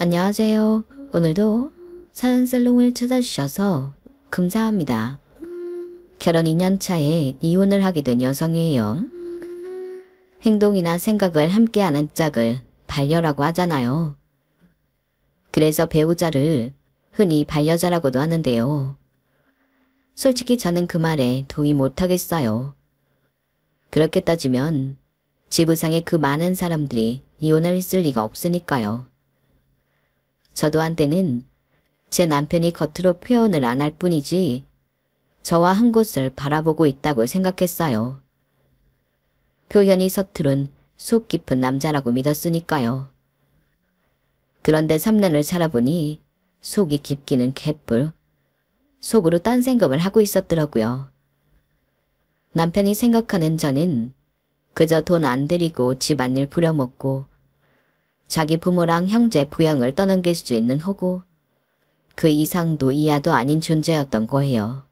안녕하세요. 오늘도 사연살롱을 찾아주셔서 감사합니다. 결혼 2년 차에 이혼을 하게 된 여성이에요. 행동이나 생각을 함께하는 짝을 반려라고 하잖아요. 그래서 배우자를 흔히 반려자라고도 하는데요. 솔직히 저는 그 말에 동의 못하겠어요. 그렇게 따지면 지구상에 그 많은 사람들이 이혼을 했을 리가 없으니까요. 저도 한때는 제 남편이 겉으로 표현을 안 할 뿐이지 저와 한 곳을 바라보고 있다고 생각했어요. 표현이 서투른 속 깊은 남자라고 믿었으니까요. 그런데 3년을 살아보니 속이 깊기는 개뿔. 속으로 딴 생각을 하고 있었더라고요. 남편이 생각하는 저는 그저 돈 안 들이고 집안일 부려먹고 자기 부모랑 형제 부양을 떠넘길 수 있는 호구, 그 이상도 이하도 아닌 존재였던 거예요.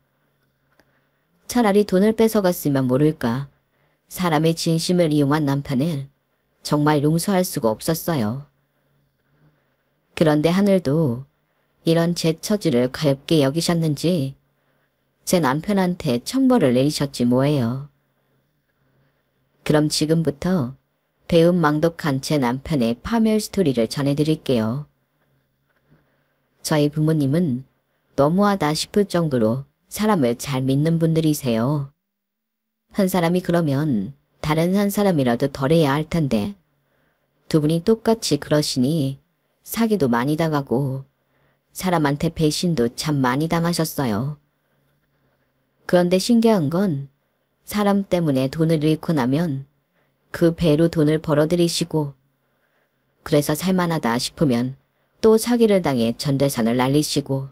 차라리 돈을 뺏어갔으면 모를까 사람의 진심을 이용한 남편을 정말 용서할 수가 없었어요. 그런데 하늘도 이런 제 처지를 가엾게 여기셨는지 제 남편한테 천벌을 내리셨지 뭐예요. 그럼 지금부터 배은망덕한 제 남편의 파멸 스토리를 전해드릴게요. 저희 부모님은 너무하다 싶을 정도로 사람을 잘 믿는 분들이세요. 한 사람이 그러면 다른 한 사람이라도 덜해야 할 텐데 두 분이 똑같이 그러시니 사기도 많이 당하고 사람한테 배신도 참 많이 당하셨어요. 그런데 신기한 건 사람 때문에 돈을 잃고 나면 그 배로 돈을 벌어들이시고 그래서 살만하다 싶으면 또 사기를 당해 전재산을 날리시고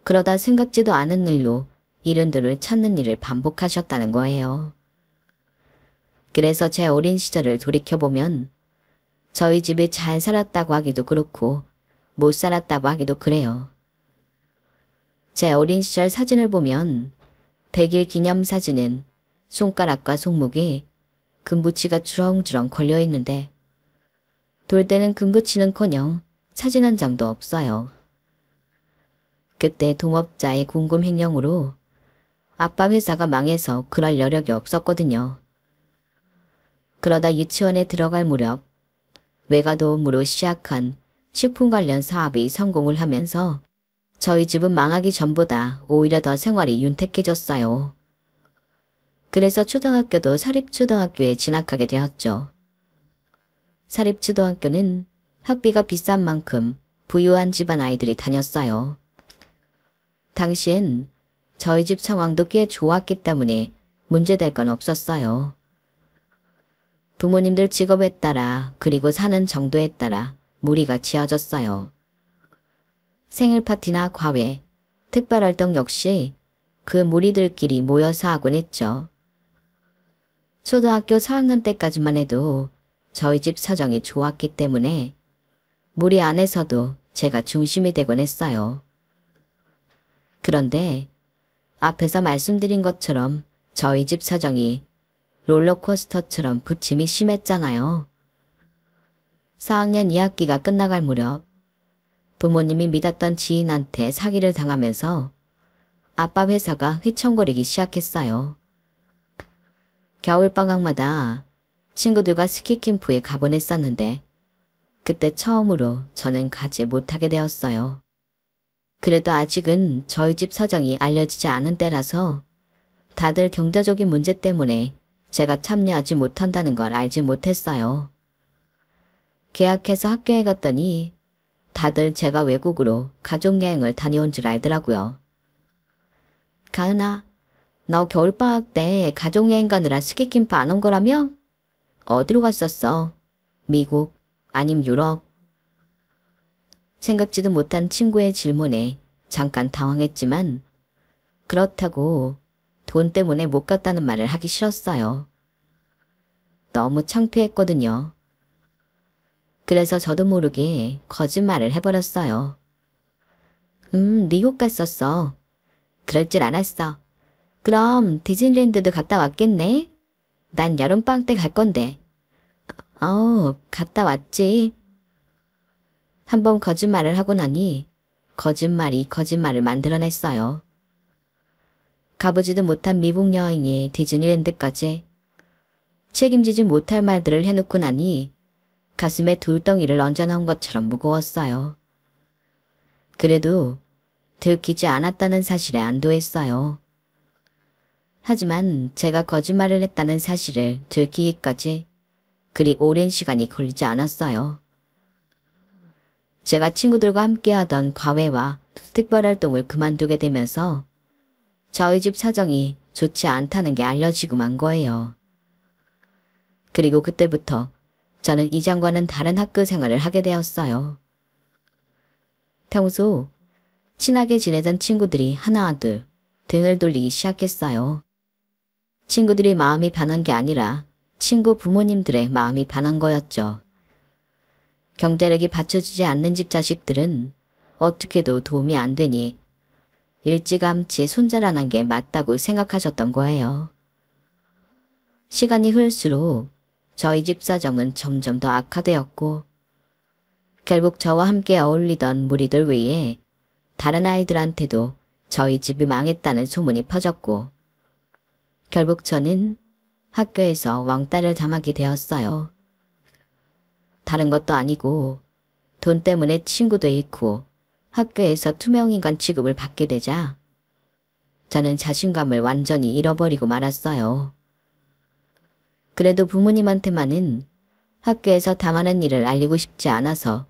그러다 생각지도 않은 일로 잃은 돈을 찾는 일을 반복하셨다는 거예요. 그래서 제 어린 시절을 돌이켜보면 저희 집에 잘 살았다고 하기도 그렇고 못 살았다고 하기도 그래요. 제 어린 시절 사진을 보면 100일 기념사진은 손가락과 손목에 금붙이가 주렁주렁 걸려있는데 돌 때는 금붙이는커녕 사진 한 장도 없어요. 그때 동업자의 궁금횡령으로 아빠 회사가 망해서 그럴 여력이 없었거든요. 그러다 유치원에 들어갈 무렵 외가도움으로 시작한 식품 관련 사업이 성공을 하면서 저희 집은 망하기 전보다 오히려 더 생활이 윤택해졌어요. 그래서 초등학교도 사립초등학교에 진학하게 되었죠. 사립초등학교는 학비가 비싼 만큼 부유한 집안 아이들이 다녔어요. 당시엔 저희 집 상황도 꽤 좋았기 때문에 문제될 건 없었어요. 부모님들 직업에 따라 그리고 사는 정도에 따라 무리가 지어졌어요. 생일 파티나 과외, 특별활동 역시 그 무리들끼리 모여서 하곤 했죠. 초등학교 4학년 때까지만 해도 저희 집 사정이 좋았기 때문에 무리 안에서도 제가 중심이 되곤 했어요. 그런데 앞에서 말씀드린 것처럼 저희 집 사정이 롤러코스터처럼 부침이 심했잖아요. 4학년 2학기가 끝나갈 무렵 부모님이 믿었던 지인한테 사기를 당하면서 아빠 회사가 휘청거리기 시작했어요. 겨울방학마다 친구들과 스키캠프에 가곤 했었는데 그때 처음으로 저는 가지 못하게 되었어요. 그래도 아직은 저희 집 사정이 알려지지 않은 때라서 다들 경제적인 문제 때문에 제가 참여하지 못한다는 걸 알지 못했어요. 계약해서 학교에 갔더니 다들 제가 외국으로 가족여행을 다녀온 줄 알더라고요. 가은아, 너 겨울방학 때 가족여행 가느라 스키캠프 안 온 거라며? 어디로 갔었어? 미국? 아님 유럽? 생각지도 못한 친구의 질문에 잠깐 당황했지만 그렇다고 돈 때문에 못 갔다는 말을 하기 싫었어요. 너무 창피했거든요. 그래서 저도 모르게 거짓말을 해버렸어요. 미국 갔었어. 그럴 줄 알았어. 그럼 디즈니랜드도 갔다 왔겠네? 난 여름방학 때 갈 건데. 갔다 왔지. 한번 거짓말을 하고 나니 거짓말이 거짓말을 만들어냈어요. 가보지도 못한 미국 여행에 디즈니랜드까지 책임지지 못할 말들을 해놓고 나니 가슴에 돌덩이를 얹어놓은 것처럼 무거웠어요. 그래도 들키지 않았다는 사실에 안도했어요. 하지만 제가 거짓말을 했다는 사실을 들키기까지 그리 오랜 시간이 걸리지 않았어요. 제가 친구들과 함께하던 과외와 특별활동을 그만두게 되면서 저희 집 사정이 좋지 않다는 게 알려지고 만 거예요. 그리고 그때부터 저는 이전과는 다른 학교 생활을 하게 되었어요. 평소 친하게 지내던 친구들이 하나 둘 등을 돌리기 시작했어요. 친구들이 마음이 변한 게 아니라 친구 부모님들의 마음이 변한 거였죠. 경제력이 받쳐주지 않는 집 자식들은 어떻게도 도움이 안 되니 일찌감치 손절하는 게 맞다고 생각하셨던 거예요. 시간이 흐를수록 저희 집 사정은 점점 더 악화되었고 결국 저와 함께 어울리던 무리들 외에 다른 아이들한테도 저희 집이 망했다는 소문이 퍼졌고 결국 저는 학교에서 왕따를 당하게 되었어요. 다른 것도 아니고 돈 때문에 친구도 잃고 학교에서 투명인간 취급을 받게 되자 저는 자신감을 완전히 잃어버리고 말았어요. 그래도 부모님한테만은 학교에서 당하는 일을 알리고 싶지 않아서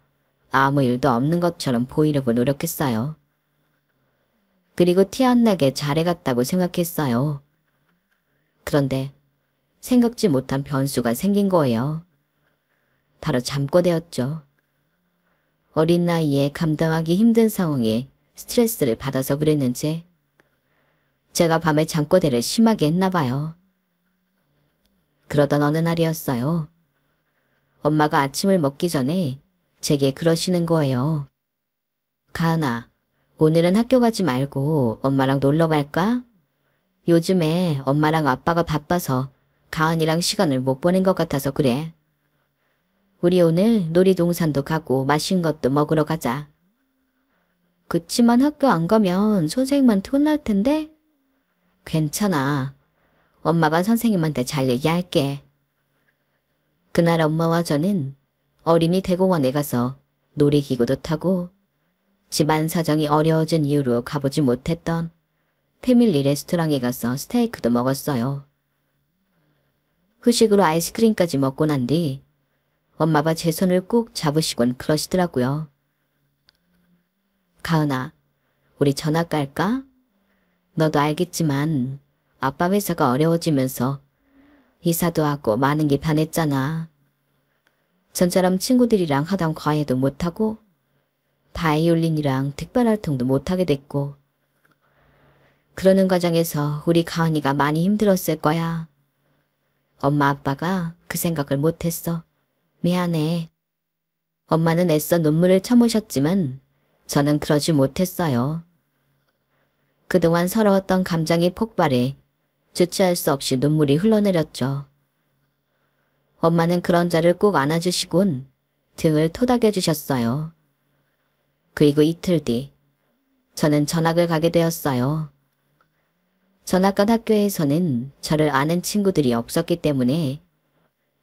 아무 일도 없는 것처럼 보이려고 노력했어요. 그리고 티 안 나게 잘해갔다고 생각했어요. 그런데 생각지 못한 변수가 생긴 거예요. 바로 잠꼬대였죠. 어린 나이에 감당하기 힘든 상황에 스트레스를 받아서 그랬는지 제가 밤에 잠꼬대를 심하게 했나 봐요. 그러던 어느 날이었어요. 엄마가 아침을 먹기 전에 제게 그러시는 거예요. 가은아, 오늘은 학교 가지 말고 엄마랑 놀러 갈까? 요즘에 엄마랑 아빠가 바빠서 가은이랑 시간을 못 보낸 것 같아서 그래. 우리 오늘 놀이동산도 가고 맛있는 것도 먹으러 가자. 그치만 학교 안 가면 선생님한테 혼날 텐데? 괜찮아. 엄마가 선생님한테 잘 얘기할게. 그날 엄마와 저는 어린이 대공원에 가서 놀이기구도 타고 집안 사정이 어려워진 이유로 가보지 못했던 패밀리 레스토랑에 가서 스테이크도 먹었어요. 후식으로 아이스크림까지 먹고 난 뒤 엄마가 제 손을 꾹 잡으시곤 그러시더라고요. 가은아, 우리 전학 갈까? 너도 알겠지만 아빠 회사가 어려워지면서 이사도 하고 많은 게 변했잖아. 전처럼 친구들이랑 하던 과외도 못하고 바이올린이랑 특별활동도 못하게 됐고 그러는 과정에서 우리 가은이가 많이 힘들었을 거야. 엄마 아빠가 그 생각을 못했어. 미안해. 엄마는 애써 눈물을 참으셨지만 저는 그러지 못했어요. 그동안 서러웠던 감정이 폭발해 주체할 수 없이 눈물이 흘러내렸죠. 엄마는 그런 저를 꼭 안아주시곤 등을 토닥여주셨어요. 그리고 이틀 뒤 저는 전학을 가게 되었어요. 전학 간 학교에서는 저를 아는 친구들이 없었기 때문에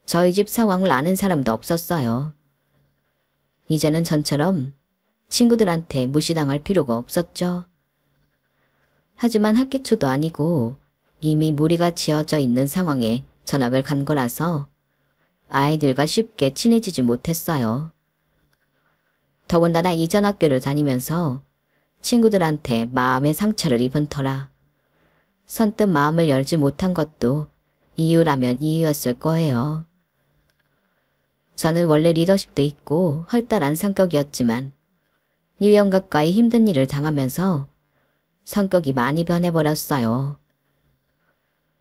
저희 집 상황을 아는 사람도 없었어요. 이제는 전처럼 친구들한테 무시당할 필요가 없었죠. 하지만 학기 초도 아니고 이미 무리가 지어져 있는 상황에 전학을 간 거라서 아이들과 쉽게 친해지지 못했어요. 더군다나 이전 학교를 다니면서 친구들한테 마음의 상처를 입은 터라 선뜻 마음을 열지 못한 것도 이유라면 이유였을 거예요. 저는 원래 리더십도 있고 활달한 성격이었지만 1년 가까이 힘든 일을 당하면서 성격이 많이 변해버렸어요.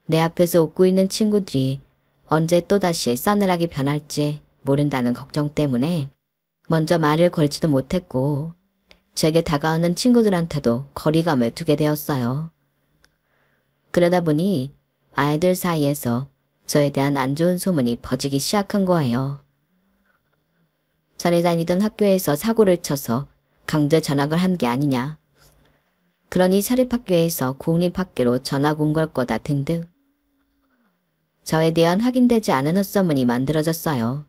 내 앞에서 웃고 있는 친구들이 언제 또다시 싸늘하게 변할지 모른다는 걱정 때문에 먼저 말을 걸지도 못했고 제게 다가오는 친구들한테도 거리감을 두게 되었어요. 그러다 보니 아이들 사이에서 저에 대한 안 좋은 소문이 퍼지기 시작한 거예요. 전에 다니던 학교에서 사고를 쳐서 강제 전학을 한 게 아니냐. 그러니 사립학교에서 공립학교로 전학 온 걸 거다 등등. 저에 대한 확인되지 않은 헛소문이 만들어졌어요.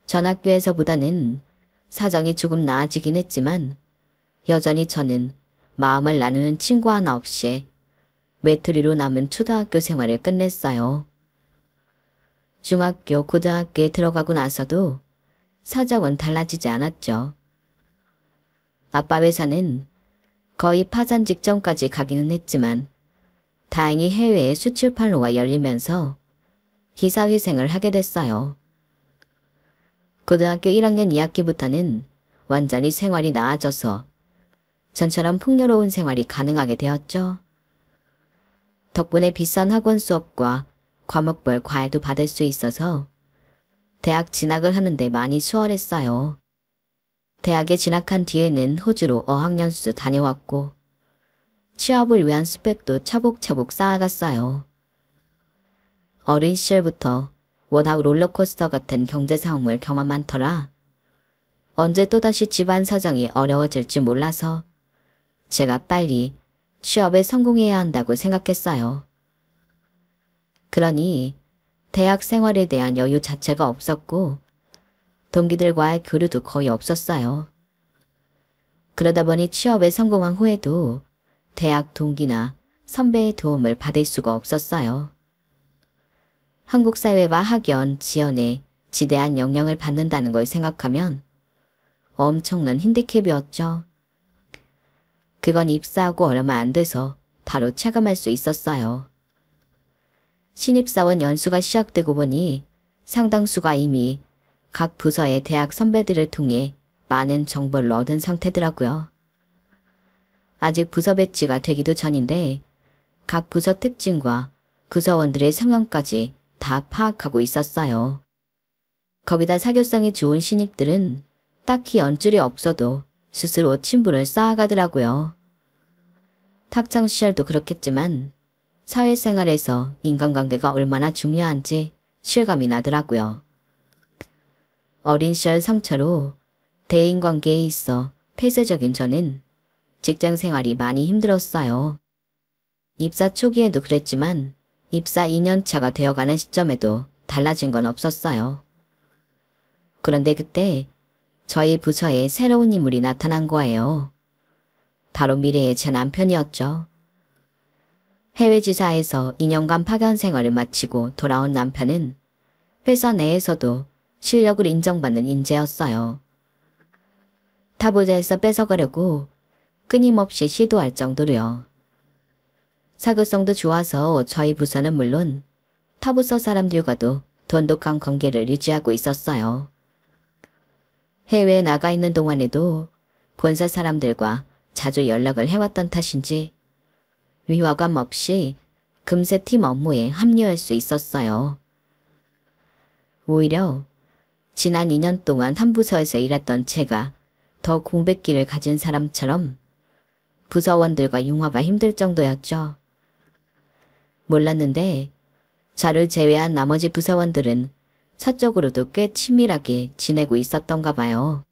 전 학교에서보다는 사정이 조금 나아지긴 했지만 여전히 저는 마음을 나누는 친구 하나 없이 외톨이로 남은 초등학교 생활을 끝냈어요. 중학교, 고등학교에 들어가고 나서도 사정은 달라지지 않았죠. 아빠 회사는 거의 파산 직전까지 가기는 했지만 다행히 해외에 수출 판로가 열리면서 기사회생을 하게 됐어요. 고등학교 1학년 2학기부터는 완전히 생활이 나아져서 전처럼 풍요로운 생활이 가능하게 되었죠. 덕분에 비싼 학원 수업과 과목별 과외도 받을 수 있어서 대학 진학을 하는데 많이 수월했어요. 대학에 진학한 뒤에는 호주로 어학연수 다녀왔고 취업을 위한 스펙도 차곡차곡 쌓아갔어요. 어린 시절부터 워낙 롤러코스터 같은 경제 상황을 경험한 터라 언제 또다시 집안 사정이 어려워질지 몰라서 제가 빨리 취업에 성공해야 한다고 생각했어요. 그러니 대학 생활에 대한 여유 자체가 없었고 동기들과의 교류도 거의 없었어요. 그러다 보니 취업에 성공한 후에도 대학 동기나 선배의 도움을 받을 수가 없었어요. 한국 사회와 학연, 지연에 지대한 영향을 받는다는 걸 생각하면 엄청난 핸디캡이었죠. 그건 입사하고 얼마 안 돼서 바로 체감할 수 있었어요. 신입사원 연수가 시작되고 보니 상당수가 이미 각 부서의 대학 선배들을 통해 많은 정보를 얻은 상태더라고요. 아직 부서 배치가 되기도 전인데 각 부서 특징과 부서원들의 성향까지 다 파악하고 있었어요. 거기다 사교성이 좋은 신입들은 딱히 연줄이 없어도 스스로 친분을 쌓아가더라고요. 학창시절도 그렇겠지만 사회생활에서 인간관계가 얼마나 중요한지 실감이 나더라고요. 어린 시절 상처로 대인관계에 있어 폐쇄적인 저는 직장생활이 많이 힘들었어요. 입사 초기에도 그랬지만 입사 2년차가 되어가는 시점에도 달라진 건 없었어요. 그런데 그때 저희 부서에 새로운 인물이 나타난 거예요. 바로 미래의 제 남편이었죠. 해외 지사에서 2년간 파견 생활을 마치고 돌아온 남편은 회사 내에서도 실력을 인정받는 인재였어요. 타부자에서 뺏어가려고 끊임없이 시도할 정도로요. 사교성도 좋아서 저희 부서는 물론 타부서 사람들과도 돈독한 관계를 유지하고 있었어요. 해외에 나가 있는 동안에도 본사 사람들과 자주 연락을 해왔던 탓인지 위화감 없이 금세 팀 업무에 합류할 수 있었어요. 오히려 지난 2년 동안 한 부서에서 일했던 제가 더 공백기를 가진 사람처럼 부서원들과 융화가 힘들 정도였죠. 몰랐는데 저를 제외한 나머지 부서원들은 사적으로도 꽤 친밀하게 지내고 있었던가 봐요.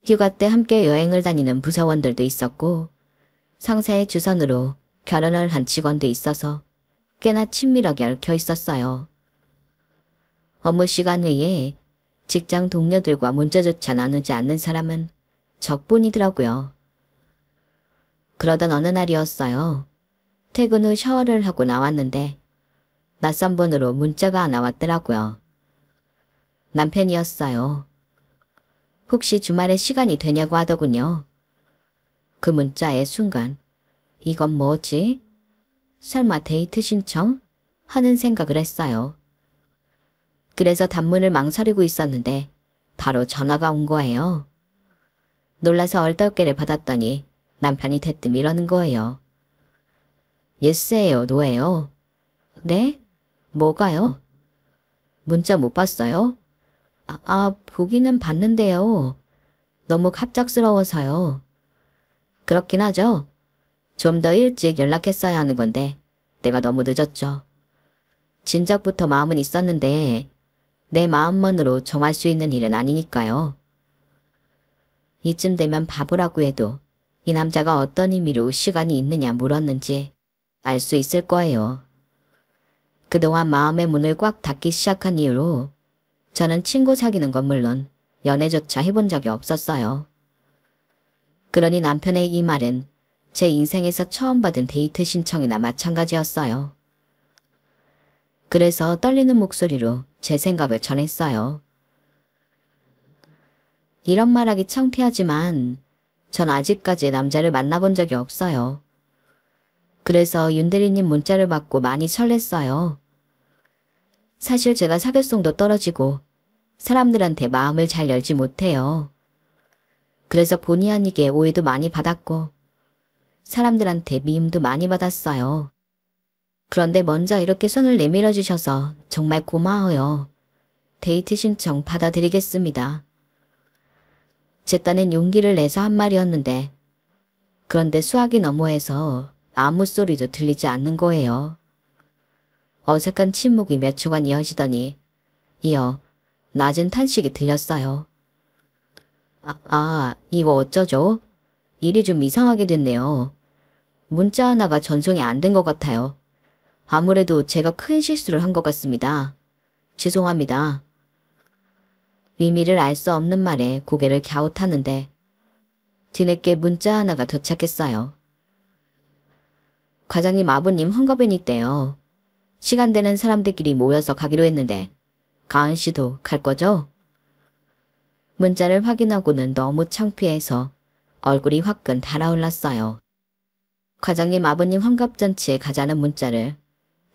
휴가 때 함께 여행을 다니는 부서원들도 있었고 상사의 주선으로 결혼을 한 직원도 있어서 꽤나 친밀하게 얽혀 있었어요. 업무 시간 외에 직장 동료들과 문자조차 나누지 않는 사람은 저뿐이더라고요. 그러던 어느 날이었어요. 퇴근 후 샤워를 하고 나왔는데 낯선 번호로 문자가 하나 왔더라고요. 남편이었어요. 혹시 주말에 시간이 되냐고 하더군요. 그 문자의 순간 이건 뭐지? 설마 데이트 신청? 하는 생각을 했어요. 그래서 단문을 망설이고 있었는데 바로 전화가 온 거예요. 놀라서 얼떨결에 받았더니 남편이 대뜸 이러는 거예요. 예스예요, 노예요. 네? 뭐가요? 문자 못 봤어요? 보기는 봤는데요. 너무 갑작스러워서요. 그렇긴 하죠. 좀 더 일찍 연락했어야 하는 건데 내가 너무 늦었죠. 진작부터 마음은 있었는데 내 마음만으로 정할 수 있는 일은 아니니까요. 이쯤 되면 바보라고 해도 이 남자가 어떤 의미로 시간이 있느냐 물었는지 알 수 있을 거예요. 그동안 마음의 문을 꽉 닫기 시작한 이후로 저는 친구 사귀는 건 물론 연애조차 해본 적이 없었어요. 그러니 남편의 이 말은 제 인생에서 처음 받은 데이트 신청이나 마찬가지였어요. 그래서 떨리는 목소리로 제 생각을 전했어요. 이런 말하기 창피하지만 전 아직까지 남자를 만나본 적이 없어요. 그래서 윤대리님 문자를 받고 많이 설렜어요. 사실 제가 사교성도 떨어지고 사람들한테 마음을 잘 열지 못해요. 그래서 본의 아니게 오해도 많이 받았고 사람들한테 미움도 많이 받았어요. 그런데 먼저 이렇게 손을 내밀어 주셔서 정말 고마워요. 데이트 신청 받아드리겠습니다. 제 딴엔 용기를 내서 한 말이었는데 그런데 수화기 너머에서 아무 소리도 들리지 않는 거예요. 어색한 침묵이 몇 초간 이어지더니 이어 낮은 탄식이 들렸어요. 이거 어쩌죠? 일이 좀 이상하게 됐네요. 문자 하나가 전송이 안 된 것 같아요. 아무래도 제가 큰 실수를 한 것 같습니다. 죄송합니다. 의미를 알 수 없는 말에 고개를 갸웃하는데 뒤늦게 문자 하나가 도착했어요. 과장님 아버님 헝가벤 있대요. 시간 되는 사람들끼리 모여서 가기로 했는데 가은 씨도 갈 거죠? 문자를 확인하고는 너무 창피해서 얼굴이 화끈 달아올랐어요. 과장님 아버님 환갑잔치에 가자는 문자를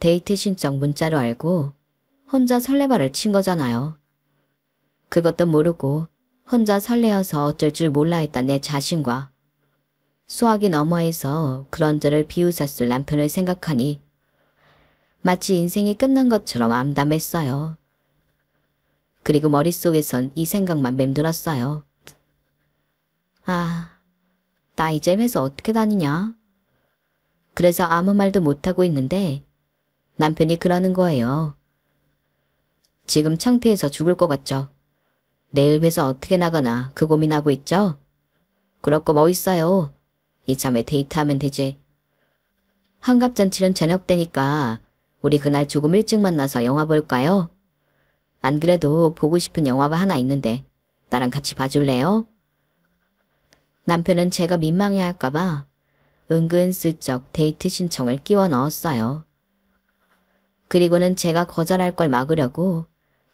데이트 신청 문자로 알고 혼자 설레발을 친 거잖아요. 그것도 모르고 혼자 설레어서 어쩔 줄 몰라 했던 내 자신과 수화기 너머에서 그런저를 비웃었을 남편을 생각하니 마치 인생이 끝난 것처럼 암담했어요. 그리고 머릿속에선 이 생각만 맴돌았어요. 나 이제 회사 어떻게 다니냐? 그래서 아무 말도 못하고 있는데 남편이 그러는 거예요. 지금 창피해서 죽을 것 같죠? 내일 회사 어떻게 나가나 그 고민하고 있죠? 그럴 거 뭐 있어요. 이참에 데이트하면 되지. 환갑잔치는 저녁 때니까 우리 그날 조금 일찍 만나서 영화 볼까요? 안 그래도 보고 싶은 영화가 하나 있는데 나랑 같이 봐줄래요? 남편은 제가 민망해할까봐 은근슬쩍 데이트 신청을 끼워 넣었어요. 그리고는 제가 거절할 걸 막으려고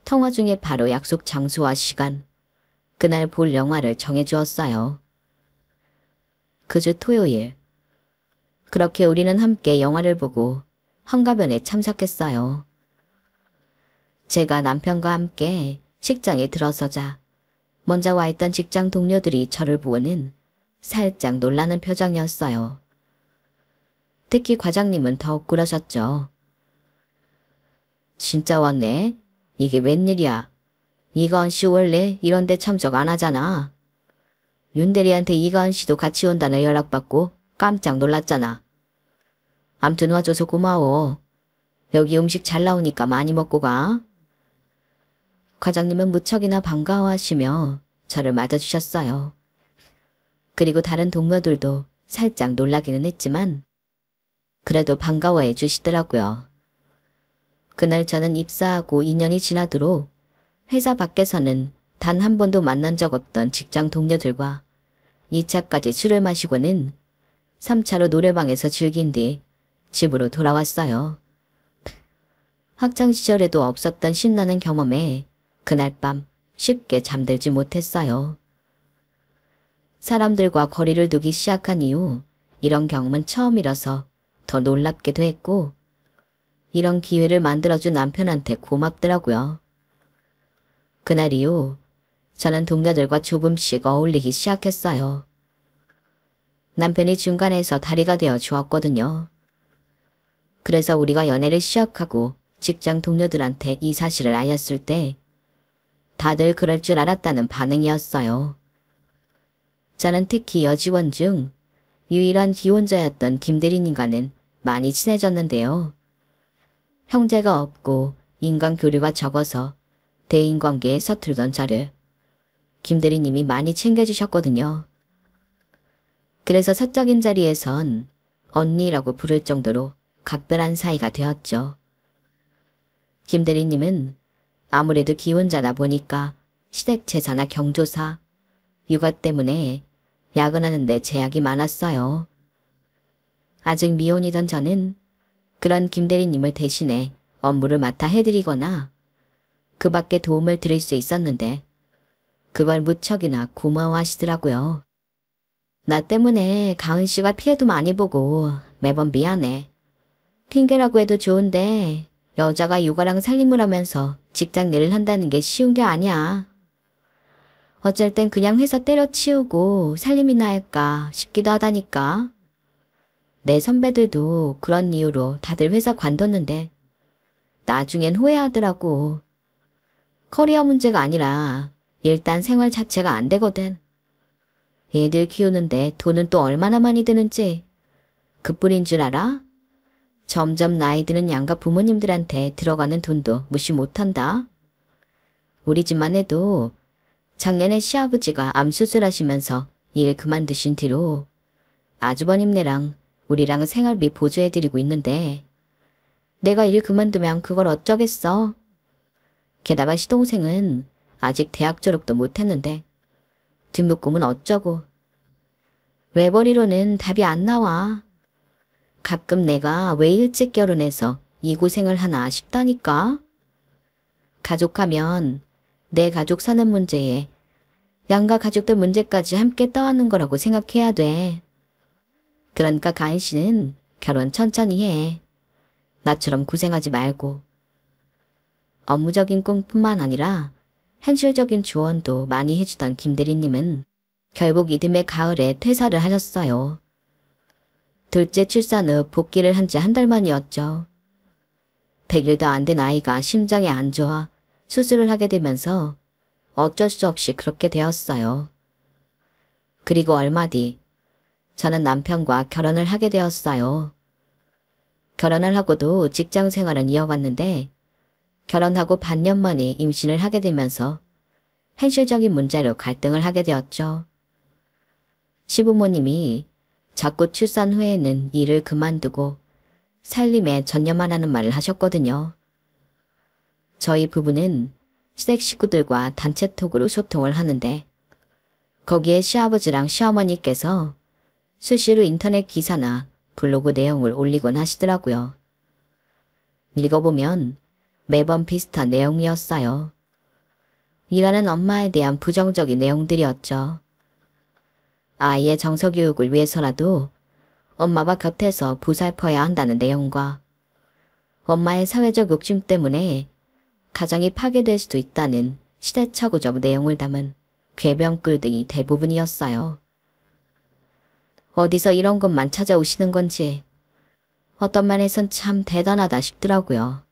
통화 중에 바로 약속 장소와 시간, 그날 볼 영화를 정해주었어요. 그 주 토요일. 그렇게 우리는 함께 영화를 보고 헝가변에 참석했어요. 제가 남편과 함께 식장에 들어서자 먼저 와 있던 직장 동료들이 저를 보고는 살짝 놀라는 표정이었어요. 특히 과장님은 더욱 그러셨죠. 진짜 왔네? 이게 웬일이야? 이가은 씨 원래 이런 데 참석 안 하잖아. 윤대리한테 이가은 씨도 같이 온다는 연락받고 깜짝 놀랐잖아. 암튼 와줘서 고마워. 여기 음식 잘 나오니까 많이 먹고 가. 과장님은 무척이나 반가워하시며 저를 맞아주셨어요. 그리고 다른 동료들도 살짝 놀라기는 했지만 그래도 반가워해 주시더라고요. 그날 저는 입사하고 2년이 지나도록 회사 밖에서는 단 한 번도 만난 적 없던 직장 동료들과 2차까지 술을 마시고는 3차로 노래방에서 즐긴 뒤 집으로 돌아왔어요. 학창시절에도 없었던 신나는 경험에 그날 밤 쉽게 잠들지 못했어요. 사람들과 거리를 두기 시작한 이후 이런 경험은 처음이라서 더 놀랍기도 했고 이런 기회를 만들어준 남편한테 고맙더라고요. 그날 이후 저는 동료들과 조금씩 어울리기 시작했어요. 남편이 중간에서 다리가 되어 주었거든요. 그래서 우리가 연애를 시작하고 직장 동료들한테 이 사실을 알렸을 때 다들 그럴 줄 알았다는 반응이었어요. 저는 특히 여직원 중 유일한 기혼자였던 김대리님과는 많이 친해졌는데요. 형제가 없고 인간 교류가 적어서 대인관계에 서툴던 저를 김 대리님이 많이 챙겨주셨거든요. 그래서 사적인 자리에선 언니라고 부를 정도로 각별한 사이가 되었죠. 김 대리님은 아무래도 기혼자다 보니까 시댁 제사나 경조사, 육아 때문에 야근하는데 제약이 많았어요. 아직 미혼이던 저는 그런 김 대리님을 대신해 업무를 맡아 해드리거나 그 밖에 도움을 드릴 수 있었는데 그걸 무척이나 고마워하시더라고요. 나 때문에 가은 씨가 피해도 많이 보고 매번 미안해. 핑계라고 해도 좋은데 여자가 육아랑 살림을 하면서 직장 일을 한다는 게 쉬운 게 아니야. 어쩔 땐 그냥 회사 때려치우고 살림이나 할까 싶기도 하다니까. 내 선배들도 그런 이유로 다들 회사 관뒀는데 나중엔 후회하더라고. 커리어 문제가 아니라 일단 생활 자체가 안 되거든. 애들 키우는데 돈은 또 얼마나 많이 드는지 그뿐인 줄 알아? 점점 나이 드는 양가 부모님들한테 들어가는 돈도 무시 못한다. 우리 집만 해도 작년에 시아버지가 암 수술하시면서 일 그만두신 뒤로 아주버님네랑 우리랑 생활비 보조해드리고 있는데 내가 일 그만두면 그걸 어쩌겠어. 게다가 시동생은 아직 대학 졸업도 못했는데 뒷묶음은 어쩌고. 외벌이로는 답이 안 나와. 가끔 내가 왜 일찍 결혼해서 이 고생을 하나 싶다니까. 가족하면 내 가족 사는 문제에 양가 가족들 문제까지 함께 떠안는 거라고 생각해야 돼. 그러니까 가인 씨는 결혼 천천히 해. 나처럼 고생하지 말고. 업무적인 꿈뿐만 아니라 현실적인 조언도 많이 해주던 김 대리님은 결국 이듬해 가을에 퇴사를 하셨어요. 둘째 출산 후 복귀를 한 지 한 달 만이었죠. 100일도 안 된 아이가 심장이 안 좋아 수술을 하게 되면서 어쩔 수 없이 그렇게 되었어요. 그리고 얼마 뒤 저는 남편과 결혼을 하게 되었어요. 결혼을 하고도 직장 생활은 이어갔는데 결혼하고 반년 만에 임신을 하게 되면서 현실적인 문제로 갈등을 하게 되었죠. 시부모님이 자꾸 출산 후에는 일을 그만두고 살림에 전념만 하는 말을 하셨거든요. 저희 부부는 시댁 식구들과 단체톡으로 소통을 하는데 거기에 시아버지랑 시어머니께서 수시로 인터넷 기사나 블로그 내용을 올리곤 하시더라고요. 읽어보면 매번 비슷한 내용이었어요. 일하는 엄마에 대한 부정적인 내용들이었죠. 아이의 정서교육을 위해서라도 엄마와 곁에서 보살펴야 한다는 내용과 엄마의 사회적 욕심 때문에 가정이 파괴될 수도 있다는 시대착오적 내용을 담은 궤변글 등이 대부분이었어요. 어디서 이런 것만 찾아오시는 건지 어떤 면에선 참 대단하다 싶더라고요.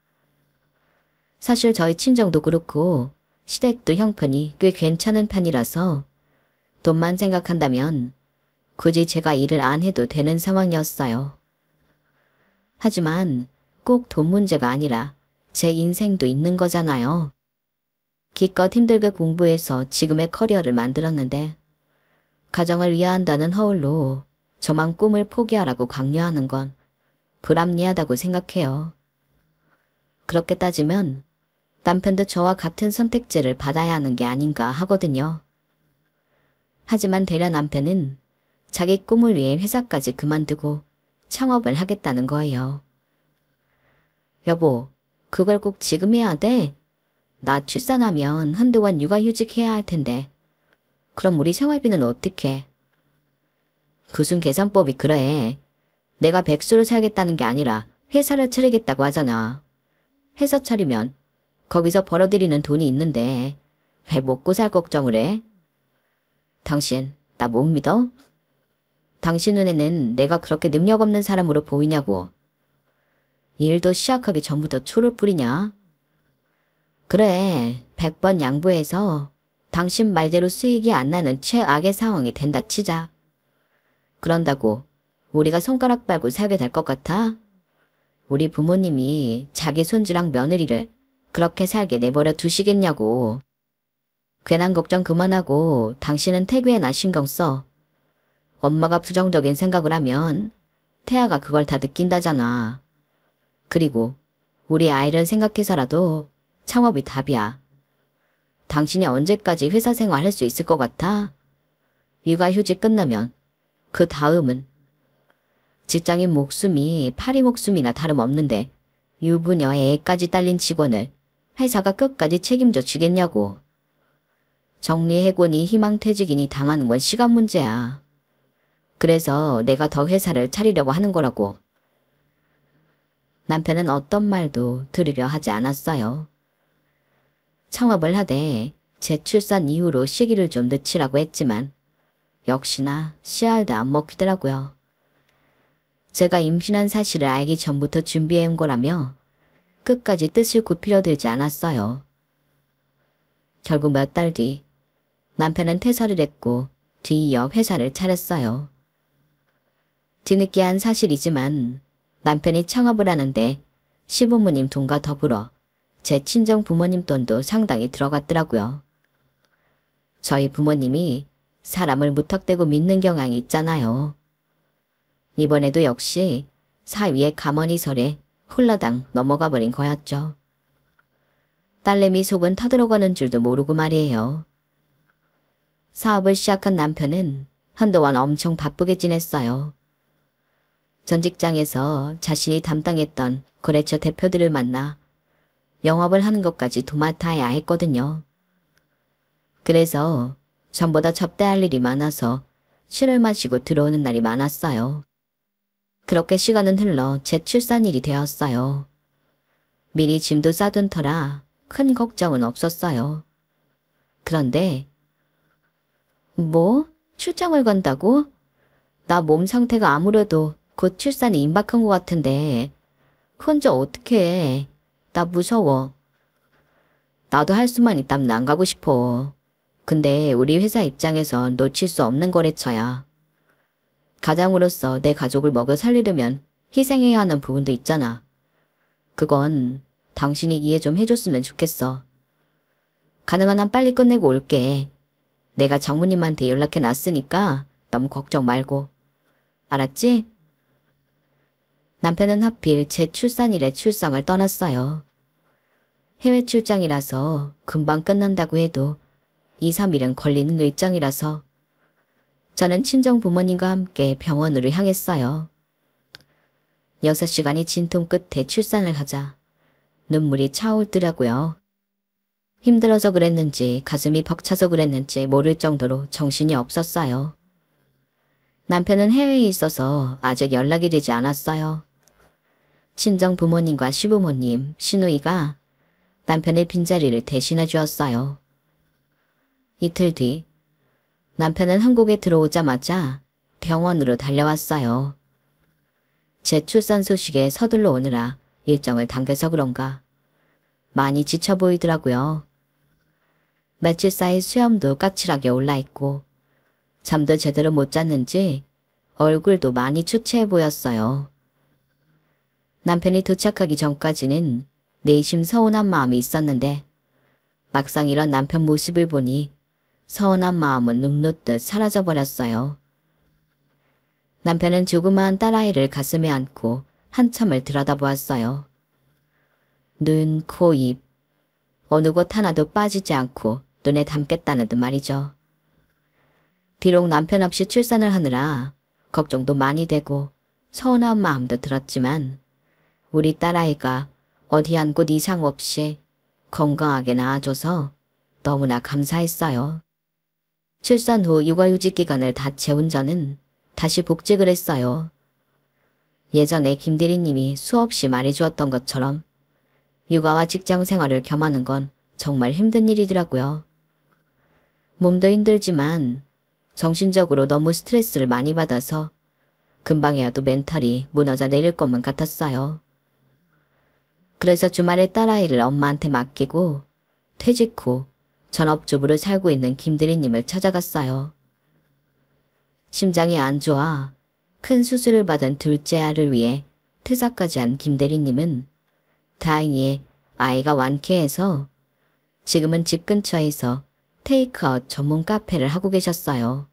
사실 저희 친정도 그렇고 시댁도 형편이 꽤 괜찮은 편이라서 돈만 생각한다면 굳이 제가 일을 안 해도 되는 상황이었어요. 하지만 꼭 돈 문제가 아니라 제 인생도 있는 거잖아요. 기껏 힘들게 공부해서 지금의 커리어를 만들었는데 가정을 위한다는 허울로 저만 꿈을 포기하라고 강요하는 건 불합리하다고 생각해요. 그렇게 따지면 남편도 저와 같은 선택지를 받아야 하는 게 아닌가 하거든요. 하지만 대려 남편은 자기 꿈을 위해 회사까지 그만두고 창업을 하겠다는 거예요. 여보, 그걸 꼭 지금 해야 돼? 나 출산하면 한동안 육아휴직해야 할 텐데. 그럼 우리 생활비는 어떻게? 무슨 계산법이 그래. 내가 백수로 살겠다는 게 아니라 회사를 차리겠다고 하잖아. 회사 차리면 거기서 벌어들이는 돈이 있는데 왜 먹고 살 걱정을 해? 당신 나 못 믿어? 당신 눈에는 내가 그렇게 능력 없는 사람으로 보이냐고. 일도 시작하기 전부터 초를 뿌리냐? 그래, 100번 양보해서 당신 말대로 수익이 안 나는 최악의 상황이 된다 치자. 그런다고 우리가 손가락 빨고 살게 될 것 같아? 우리 부모님이 자기 손주랑 며느리를 그렇게 살게 내버려 두시겠냐고. 괜한 걱정 그만하고 당신은 태교에나 신경 써. 엄마가 부정적인 생각을 하면 태아가 그걸 다 느낀다잖아. 그리고 우리 아이를 생각해서라도 창업이 답이야. 당신이 언제까지 회사 생활 할 수 있을 것 같아? 육아휴직 끝나면 그 다음은 직장인 목숨이 파리 목숨이나 다름없는데 유부녀 애까지 딸린 직원을 회사가 끝까지 책임져 주겠냐고. 정리해고니 희망퇴직이니 당하는 건 시간 문제야. 그래서 내가 더 회사를 차리려고 하는 거라고. 남편은 어떤 말도 들으려 하지 않았어요. 창업을 하되 재출산 이후로 시기를 좀 늦추라고 했지만 역시나 씨알도 안 먹히더라고요. 제가 임신한 사실을 알기 전부터 준비해온 거라며 끝까지 뜻을 굽히려 들지 않았어요. 결국 몇 달 뒤 남편은 퇴사를 했고 뒤이어 회사를 차렸어요. 뒤늦게한 사실이지만 남편이 창업을 하는데 시부모님 돈과 더불어 제 친정 부모님 돈도 상당히 들어갔더라고요. 저희 부모님이 사람을 무턱대고 믿는 경향이 있잖아요. 이번에도 역시 사위의 가머니설에 홀라당 넘어가 버린 거였죠. 딸내미 속은 터들어가는 줄도 모르고 말이에요. 사업을 시작한 남편은 한동안 엄청 바쁘게 지냈어요. 전 직장에서 자신이 담당했던 거래처 대표들을 만나 영업을 하는 것까지 도맡아야 했거든요. 그래서 전보다 접대할 일이 많아서 술을 마시고 들어오는 날이 많았어요. 그렇게 시간은 흘러 제 출산일이 되었어요. 미리 짐도 싸둔 터라 큰 걱정은 없었어요. 그런데 뭐? 출장을 간다고? 나 몸 상태가 아무래도 곧 출산이 임박한 것 같은데 혼자 어떻게 해? 나 무서워. 나도 할 수만 있다면 안 가고 싶어. 근데 우리 회사 입장에선 놓칠 수 없는 거래처야. 가장으로서 내 가족을 먹여 살리려면 희생해야 하는 부분도 있잖아. 그건 당신이 이해 좀 해줬으면 좋겠어. 가능한 한 빨리 끝내고 올게. 내가 장모님한테 연락해 놨으니까 너무 걱정 말고. 알았지? 남편은 하필 제 출산일에 출장을 떠났어요. 해외 출장이라서 금방 끝난다고 해도 2, 3일은 걸리는 일정이라서 저는 친정 부모님과 함께 병원으로 향했어요. 6시간이 진통 끝에 출산을 하자 눈물이 차오르더라고요. 힘들어서 그랬는지 가슴이 벅차서 그랬는지 모를 정도로 정신이 없었어요. 남편은 해외에 있어서 아직 연락이 되지 않았어요. 친정 부모님과 시부모님, 시누이가 남편의 빈자리를 대신해 주었어요. 이틀 뒤 남편은 한국에 들어오자마자 병원으로 달려왔어요. 제 출산 소식에 서둘러 오느라 일정을 당겨서 그런가 많이 지쳐 보이더라고요. 며칠 사이 수염도 까칠하게 올라있고 잠도 제대로 못 잤는지 얼굴도 많이 초췌해 보였어요. 남편이 도착하기 전까지는 내심 서운한 마음이 있었는데 막상 이런 남편 모습을 보니 서운한 마음은 눅눅듯 사라져버렸어요. 남편은 조그마한 딸아이를 가슴에 안고 한참을 들여다보았어요. 눈, 코, 입 어느 곳 하나도 빠지지 않고 눈에 담겠다는 듯 말이죠. 비록 남편 없이 출산을 하느라 걱정도 많이 되고 서운한 마음도 들었지만 우리 딸아이가 어디 한 곳 이상 없이 건강하게 낳아줘서 너무나 감사했어요. 출산 후 육아휴직 기간을 다 채운 저는 다시 복직을 했어요. 예전에 김대리님이 수없이 말해주었던 것처럼 육아와 직장 생활을 겸하는 건 정말 힘든 일이더라고요. 몸도 힘들지만 정신적으로 너무 스트레스를 많이 받아서 금방이라도 멘탈이 무너져 내릴 것만 같았어요. 그래서 주말에 딸아이를 엄마한테 맡기고 퇴직 후 전업주부로 살고 있는 김대리님을 찾아갔어요. 심장이 안 좋아 큰 수술을 받은 둘째 아를 위해 퇴사까지 한 김대리님은 다행히 아이가 완쾌해서 지금은 집 근처에서 테이크아웃 전문 카페를 하고 계셨어요.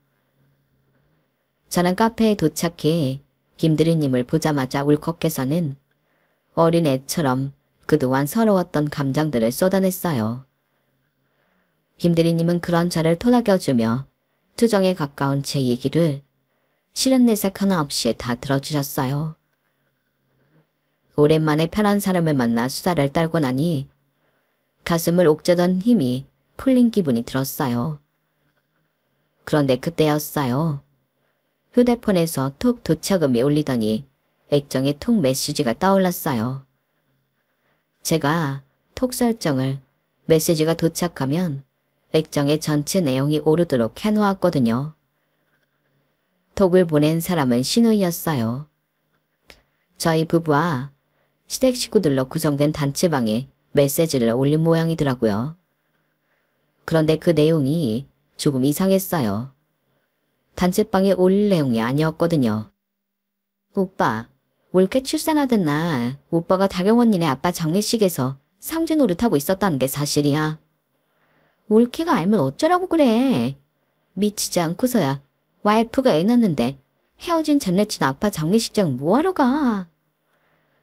저는 카페에 도착해 김대리님을 보자마자 울컥해서는 어린애처럼 그동안 서러웠던 감정들을 쏟아냈어요. 김대리님은 그런 저를 토닥여주며 투정에 가까운 제 얘기를 싫은 내색 하나 없이 다 들어주셨어요. 오랜만에 편한 사람을 만나 수다를 떨고 나니 가슴을 옥죄던 힘이 풀린 기분이 들었어요. 그런데 그때였어요. 휴대폰에서 톡 도착음이 울리더니 액정에 톡 메시지가 떠올랐어요. 제가 톡 설정을 메시지가 도착하면 액정에 전체 내용이 오르도록 해놓았거든요. 톡을 보낸 사람은 신우이였어요. 저희 부부와 시댁 식구들로 구성된 단체방에 메시지를 올린 모양이더라고요. 그런데 그 내용이 조금 이상했어요. 단체방에 올릴 내용이 아니었거든요. 오빠, 올케 출산하던 날 오빠가 다경 언니네 아빠 장례식에서 상주 노릇하고 있었다는 게 사실이야. 올케가 알면 어쩌라고 그래. 미치지 않고서야 와이프가 애 낳는데 헤어진 전 여친 아빠 장례식장 뭐하러 가.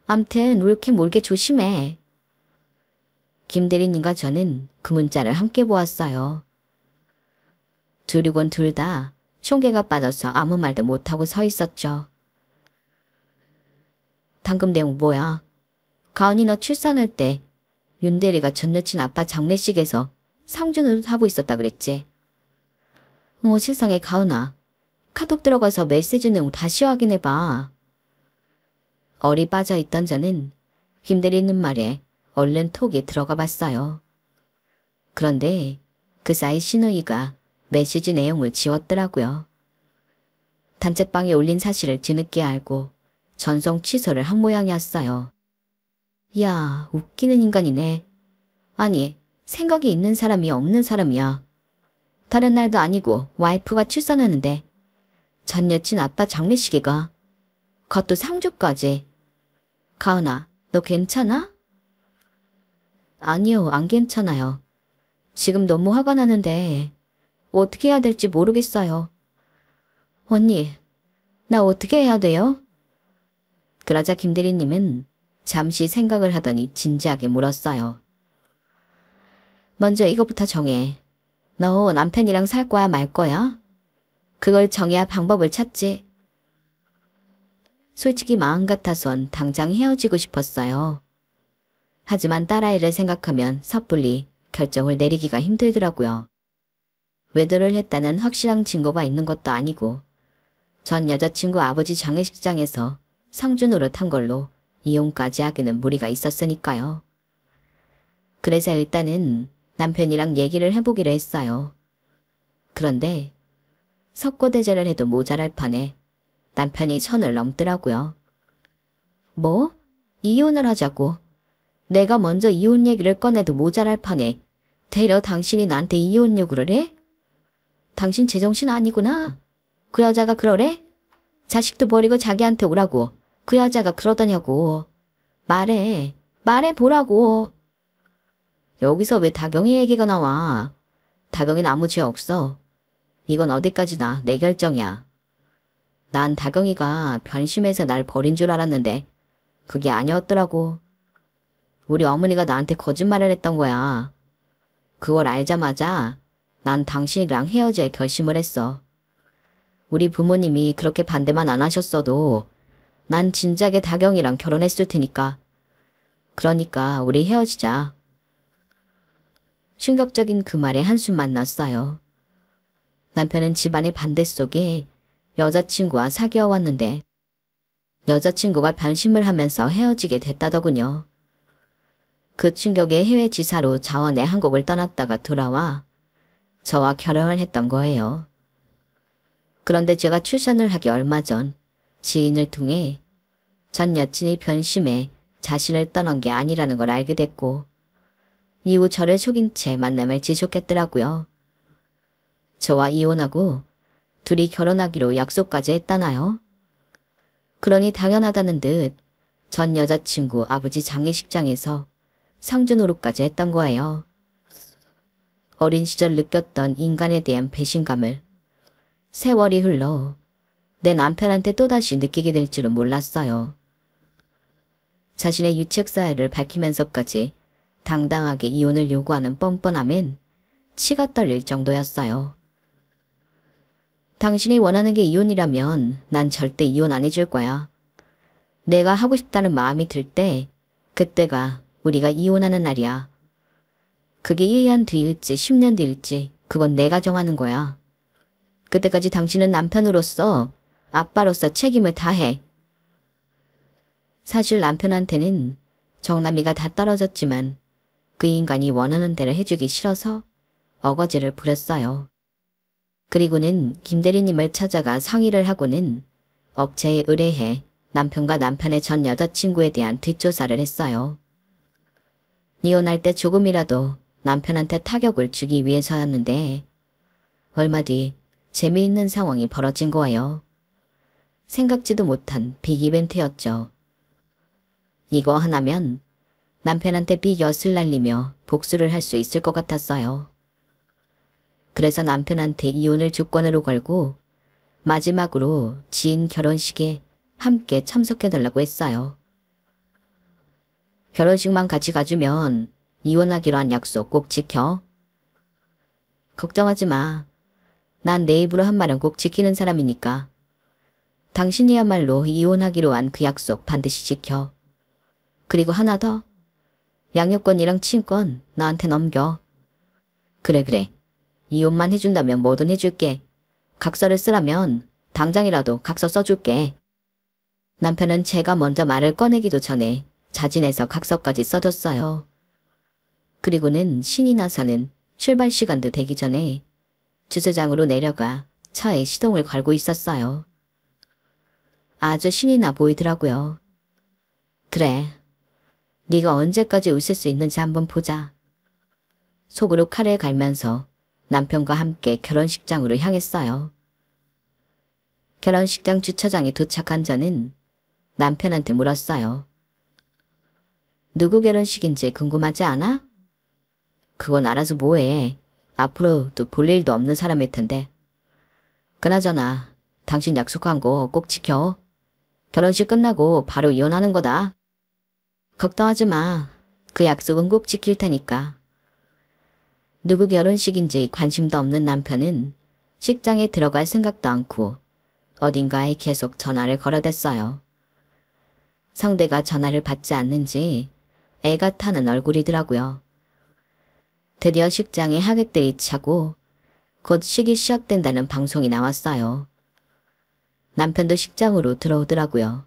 암튼 올케 몰게 조심해. 김대리님과 저는 그 문자를 함께 보았어요. 둘이곤 둘 다 총개가 빠져서 아무 말도 못하고 서 있었죠. 방금 내용 뭐야? 가은이 너 출산할 때 윤대리가 전 여친 아빠 장례식에서 상주는 하고 있었다 그랬지? 세상에 가은아. 카톡 들어가서 메시지 내용 다시 확인해봐. 얼이 빠져있던 저는 김대리님 말에 얼른 톡에 들어가 봤어요. 그런데 그 사이 신우이가 메시지 내용을 지웠더라고요. 단체방에 올린 사실을 뒤늦게 알고 전송 취소를 한 모양이었어요. 야, 웃기는 인간이네. 아니, 생각이 있는 사람이 없는 사람이야. 다른 날도 아니고 와이프가 출산하는데 전 여친 아빠 장례식에 가. 그것도 상주까지. 가은아, 너 괜찮아? 아니요, 안 괜찮아요. 지금 너무 화가 나는데 어떻게 해야 될지 모르겠어요. 언니, 나 어떻게 해야 돼요? 그러자 김대리님은 잠시 생각을 하더니 진지하게 물었어요. 먼저 이것부터 정해. 너 남편이랑 살 거야 말 거야? 그걸 정해야 방법을 찾지. 솔직히 마음 같아선 당장 헤어지고 싶었어요. 하지만 딸아이를 생각하면 섣불리 결정을 내리기가 힘들더라고요. 외도를 했다는 확실한 증거가 있는 것도 아니고 전 여자친구 아버지 장례식장에서 상주 노릇한 걸로 이혼까지 하기는 무리가 있었으니까요. 그래서 일단은 남편이랑 얘기를 해보기로 했어요. 그런데 석고대죄를 해도 모자랄 판에 남편이 선을 넘더라고요. 뭐? 이혼을 하자고. 내가 먼저 이혼 얘기를 꺼내도 모자랄 판에 되려 당신이 나한테 이혼 요구를 해? 당신 제정신 아니구나. 그 여자가 그러래? 자식도 버리고 자기한테 오라고 그 여자가 그러더냐고. 말해보라고. 여기서 왜 다경이 얘기가 나와. 다경이는 아무 죄 없어. 이건 어디까지나 내 결정이야. 난 다경이가 변심해서 날 버린 줄 알았는데 그게 아니었더라고. 우리 어머니가 나한테 거짓말을 했던 거야. 그걸 알자마자 난 당신이랑 헤어질 결심을 했어. 우리 부모님이 그렇게 반대만 안 하셨어도 난 진작에 다경이랑 결혼했을 테니까. 그러니까 우리 헤어지자. 충격적인 그 말에 한숨만 났어요. 남편은 집안의 반대 속에 여자친구와 사귀어 왔는데 여자친구가 변심을 하면서 헤어지게 됐다더군요. 그 충격에 해외 지사로 자원의 한국을 떠났다가 돌아와 저와 결혼을 했던 거예요. 그런데 제가 출산을 하기 얼마 전 지인을 통해 전 여친이 변심해 자신을 떠난 게 아니라는 걸 알게 됐고 이후 저를 속인 채 만남을 지속했더라고요. 저와 이혼하고 둘이 결혼하기로 약속까지 했다나요? 그러니 당연하다는 듯 전 여자친구 아버지 장례식장에서 상주 노릇까지 했던 거예요. 어린 시절 느꼈던 인간에 대한 배신감을 세월이 흘러 내 남편한테 또다시 느끼게 될 줄은 몰랐어요. 자신의 유책 사유를 밝히면서까지 당당하게 이혼을 요구하는 뻔뻔함엔 치가 떨릴 정도였어요. 당신이 원하는 게 이혼이라면 난 절대 이혼 안 해줄 거야. 내가 하고 싶다는 마음이 들 때 그때가 우리가 이혼하는 날이야. 그게 1년 뒤일지 10년 뒤일지 그건 내가 정하는 거야. 그때까지 당신은 남편으로서 아빠로서 책임을 다해. 사실 남편한테는 정남이가 다 떨어졌지만 그 인간이 원하는 대로 해주기 싫어서 어거지를 부렸어요. 그리고는 김대리님을 찾아가 상의를 하고는 업체에 의뢰해 남편과 남편의 전 여자친구에 대한 뒷조사를 했어요. 이혼할 때 조금이라도 남편한테 타격을 주기 위해서였는데 얼마 뒤 재미있는 상황이 벌어진 거예요. 생각지도 못한 빅 이벤트였죠. 이거 하나면 남편한테 빅엿을 날리며 복수를 할 수 있을 것 같았어요. 그래서 남편한테 이혼을 조건으로 걸고 마지막으로 지인 결혼식에 함께 참석해달라고 했어요. 결혼식만 같이 가주면 이혼하기로 한 약속 꼭 지켜. 걱정하지 마. 난 내 입으로 한 말은 꼭 지키는 사람이니까. 당신이야말로 이혼하기로 한 그 약속 반드시 지켜. 그리고 하나 더. 양육권이랑 친권 나한테 넘겨. 그래. 이혼만 해준다면 뭐든 해줄게. 각서를 쓰라면 당장이라도 각서 써줄게. 남편은 제가 먼저 말을 꺼내기도 전에 자진해서 각서까지 써줬어요. 그리고는 신이 나서는 출발 시간도 되기 전에 주차장으로 내려가 차에 시동을 걸고 있었어요. 아주 신이 나 보이더라고요. 그래. 네가 언제까지 웃을 수 있는지 한번 보자. 속으로 칼을 갈면서 남편과 함께 결혼식장으로 향했어요. 결혼식장 주차장에 도착한 저는 남편한테 물었어요. 누구 결혼식인지 궁금하지 않아? 그건 알아서 뭐해. 앞으로도 볼 일도 없는 사람일 텐데. 그나저나 당신 약속한 거 꼭 지켜. 결혼식 끝나고 바로 이혼하는 거다. 걱정하지 마. 그 약속은 꼭 지킬 테니까. 누구 결혼식인지 관심도 없는 남편은 식장에 들어갈 생각도 않고 어딘가에 계속 전화를 걸어댔어요. 상대가 전화를 받지 않는지 애가 타는 얼굴이더라고요. 드디어 식장에 하객들이 차고 곧 식이 시작된다는 방송이 나왔어요. 남편도 식장으로 들어오더라고요.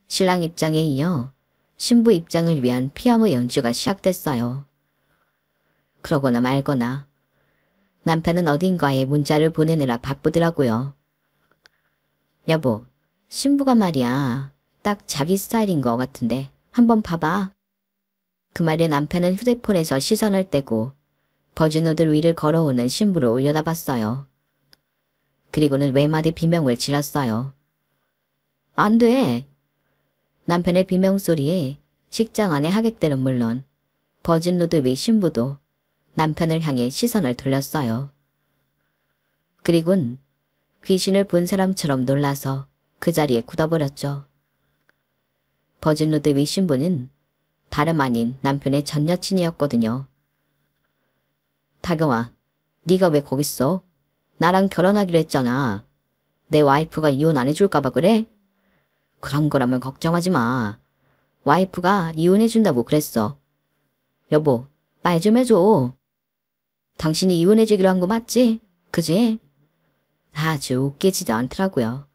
신랑 입장에 이어 신부 입장을 위한 피아노 연주가 시작됐어요. 그러거나 말거나 남편은 어딘가에 문자를 보내느라 바쁘더라고요. 여보, 신부가 말이야. 딱 자기 스타일인 것 같은데 한번 봐봐. 그 말에 남편은 휴대폰에서 시선을 떼고 버즈노드 위를 걸어오는 신부를 올려다봤어요. 그리고는 외마디 비명을 질렀어요. 안 돼. 남편의 비명소리에 식장 안의 하객들은 물론 버즈노드 위 신부도 남편을 향해 시선을 돌렸어요. 그리곤 귀신을 본 사람처럼 놀라서 그 자리에 굳어버렸죠. 버즈노드 위 신부는 다름 아닌 남편의 전 여친이었거든요. 다경아, 네가 왜 거기 있어? 나랑 결혼하기로 했잖아. 내 와이프가 이혼 안 해줄까봐 그래? 그런 거라면 걱정하지 마. 와이프가 이혼해준다고 그랬어. 여보, 말 좀 해줘. 당신이 이혼해주기로 한 거 맞지? 그지? 아주 웃기지도 않더라고요.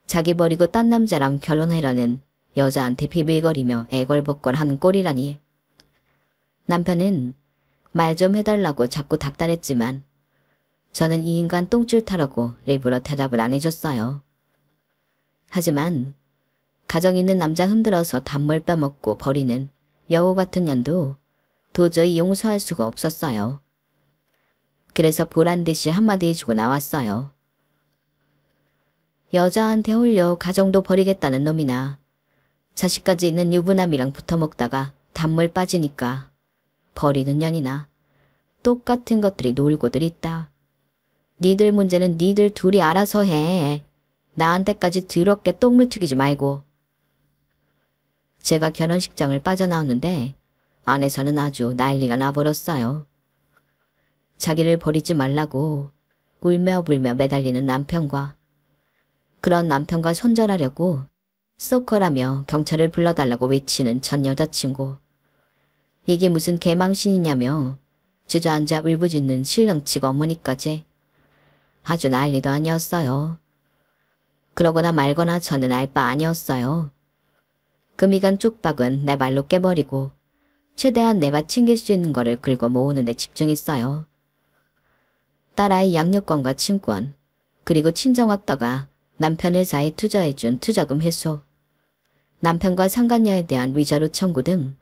자기 버리고 딴 남자랑 결혼해라는 여자한테 비빌거리며 애걸복걸하는 꼴이라니. 남편은 말 좀 해달라고 자꾸 닥달했지만 저는 이 인간 똥줄 타라고 일부러 대답을 안 해줬어요. 하지만 가정 있는 남자 흔들어서 단물 빼먹고 버리는 여우 같은 년도 도저히 용서할 수가 없었어요. 그래서 보란듯이 한마디 해주고 나왔어요. 여자한테 홀려 가정도 버리겠다는 놈이나 자식까지 있는 유부남이랑 붙어먹다가 단물 빠지니까 버리는 년이나 똑같은 것들이 놀고들 있다. 니들 문제는 니들 둘이 알아서 해. 나한테까지 더럽게 똥물 튀기지 말고. 제가 결혼식장을 빠져나오는데 안에서는 아주 난리가 나버렸어요. 자기를 버리지 말라고 울며불며 매달리는 남편과 그런 남편과 손절하려고 쏘커라며 경찰을 불러달라고 외치는 전 여자친구. 이게 무슨 개망신이냐며 주저앉아 울부짖는 신랑치고 어머니까지. 아주 난리도 아니었어요. 그러거나 말거나 저는 알 바 아니었어요. 금이간 쪽박은 내 말로 깨버리고 최대한 내가 챙길 수 있는 거를 긁어 모으는 데 집중했어요. 딸아이 양육권과 친권, 그리고 친정아빠가 남편 회사에 투자해준 투자금 회수, 남편과 상간녀에 대한 위자료 청구 등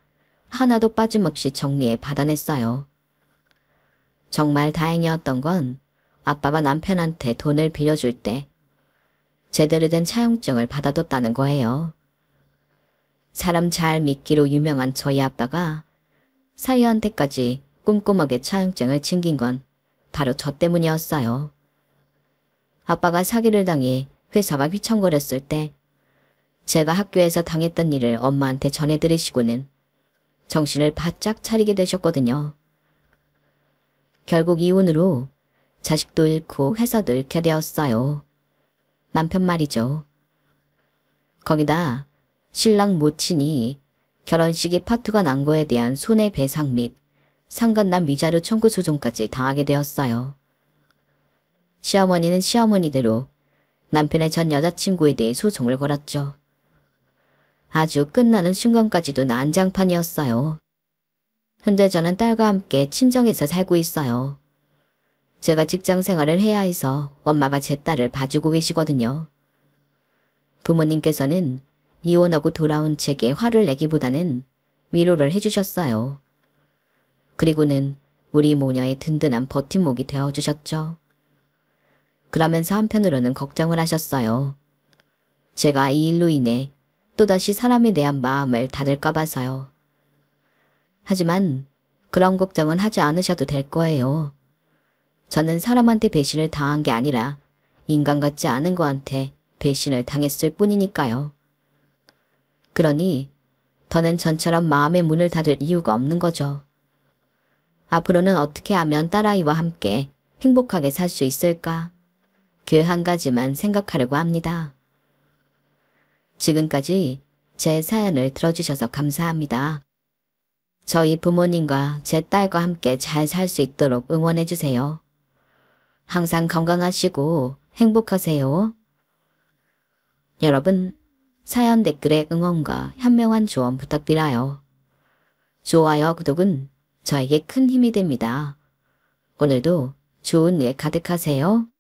하나도 빠짐없이 정리해 받아냈어요. 정말 다행이었던 건 아빠가 남편한테 돈을 빌려줄 때 제대로 된 차용증을 받아뒀다는 거예요. 사람 잘 믿기로 유명한 저희 아빠가 사위한테까지 꼼꼼하게 차용증을 챙긴 건 바로 저 때문이었어요. 아빠가 사기를 당해 회사가 휘청거렸을 때 제가 학교에서 당했던 일을 엄마한테 전해드리시고는 정신을 바짝 차리게 되셨거든요. 결국 이혼으로 자식도 잃고 회사도 잃게 되었어요. 남편 말이죠. 거기다 신랑 모친이 결혼식에 파투가 난 거에 대한 손해배상 및 상간남 위자료 청구 소송까지 당하게 되었어요. 시어머니는 시어머니대로 남편의 전 여자친구에 대해 소송을 걸었죠. 아주 끝나는 순간까지도 난장판이었어요. 현재 저는 딸과 함께 친정에서 살고 있어요. 제가 직장 생활을 해야 해서 엄마가 제 딸을 봐주고 계시거든요. 부모님께서는 이혼하고 돌아온 제게 화를 내기보다는 위로를 해주셨어요. 그리고는 우리 모녀의 든든한 버팀목이 되어주셨죠. 그러면서 한편으로는 걱정을 하셨어요. 제가 이 일로 인해 또다시 사람에 대한 마음을 닫을까 봐서요. 하지만 그런 걱정은 하지 않으셔도 될 거예요. 저는 사람한테 배신을 당한 게 아니라 인간 같지 않은 거한테 배신을 당했을 뿐이니까요. 그러니 더는 전처럼 마음의 문을 닫을 이유가 없는 거죠. 앞으로는 어떻게 하면 딸아이와 함께 행복하게 살 수 있을까? 그 한 가지만 생각하려고 합니다. 지금까지 제 사연을 들어주셔서 감사합니다. 저희 부모님과 제 딸과 함께 잘 살 수 있도록 응원해주세요. 항상 건강하시고 행복하세요. 여러분, 사연 댓글에 응원과 현명한 조언 부탁드려요. 좋아요, 구독은 저에게 큰 힘이 됩니다. 오늘도 좋은 일 가득하세요.